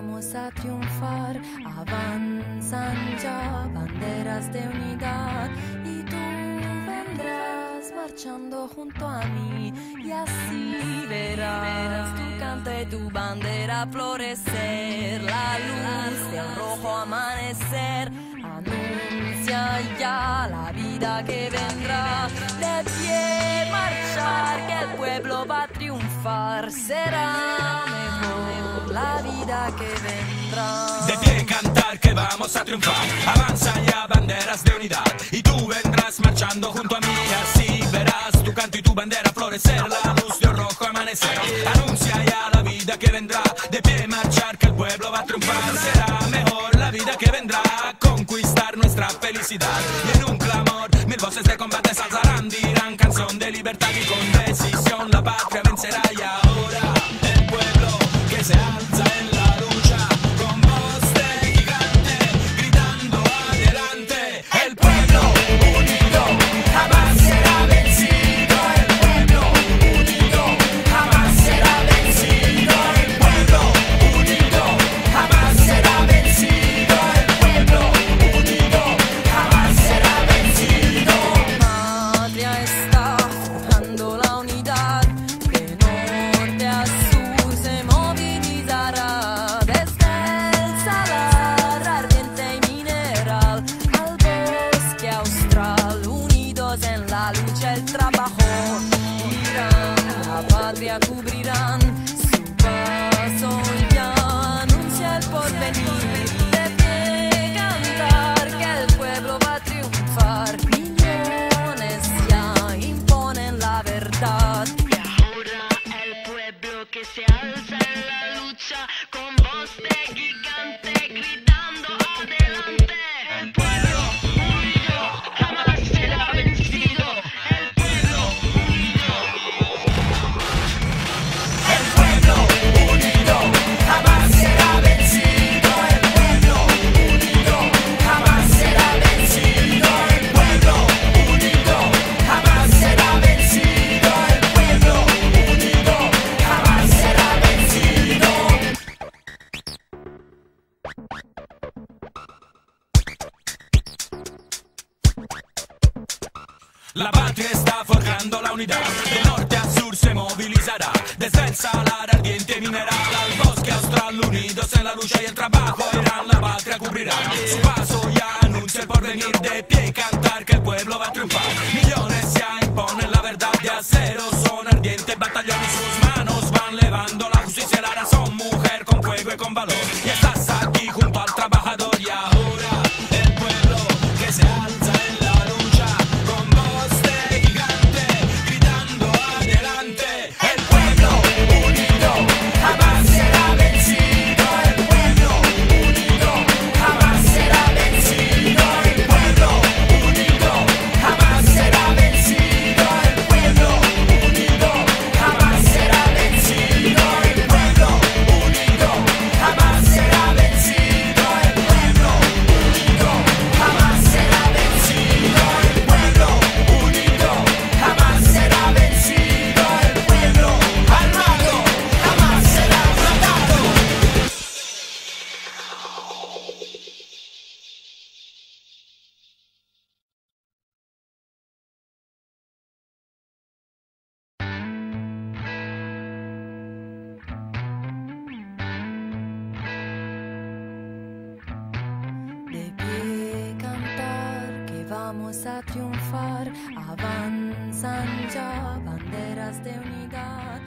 vamos a triunfar. Avanzan ya banderas de unidad y tú vendrás marchando junto a mí y así verás tu canto y tu bandera florecer. La luz del rojo amanecer anuncia ya la vida que vendrá. De pie marchar, que el pueblo va a triunfar. Será mejor la vida que vendrá. De pie cantar que vamos a triunfar. Avanzan ya banderas de unidad y tú vendrás marchando junto a mí. Así verás tu canto y tu bandera florecer. La luz de rojo amanecer anuncia ya la vida que vendrá. De pie marchar que el pueblo va a triunfar. Será mejor la vida que vendrá. Conquistar nuestra felicidad y en un clamor mil voces de combate se alzarán. Dirán canción de libertad y con decisión la patria vencerá. Y ahora el pueblo que se alza en la lucha con voz de gigante gritando adelante. El pueblo unido jamás será vencido. El pueblo unido jamás será vencido. El pueblo unido jamás será vencido. El pueblo unido jamás será vencido. Patria está forjando la unidad, que norte a sur se movilizará. Desde el salar ardiente y mineral al bosque austral, unidos en la lucha el trabajo. Irán, la patria cubrirán, su paso ya anuncia el porvenir. De pie cantar que el pueblo va a triunfar. Millones ya imponen la verdad. Y ahora el pueblo que se alza en la lucha con voz de gigante gritando adelante. El pueblo unido jamás será vencido. El pueblo unido. El pueblo unido jamás será vencido. El pueblo unido jamás será vencido. El pueblo unido jamás será vencido. El pueblo unido jamás será vencido. La patria está forjando la unidad, de norte a sur se movilizará, desde el salar ardiente mineral al bosque austral, unidos en la lucha y el trabajo, Irán la patria cubrirá, su paso ya anuncia el porvenir. De pie cantar que el pueblo va a triunfar, millones ya imponen la verdad, de acero son ardientes batallones, sus manos van levando la justicia y la razón, mujer con fuego y con valor, y estás aquí junto al trabajador. Y ahora el pueblo que se alza en la lucha con voz de gigante gritando adelante. El pueblo unido jamás será vencido. El pueblo unido jamás será vencido. El pueblo unido jamás será vencido. El pueblo unido jamás será vencido. El pueblo unido jamás será vencido. El pueblo unido jamás será vencido. El pueblo unido jamás será vencido. El pueblo armado jamás será tratado. De pie cantar que vamos a triunfar. Avanzan ya banderas de unidad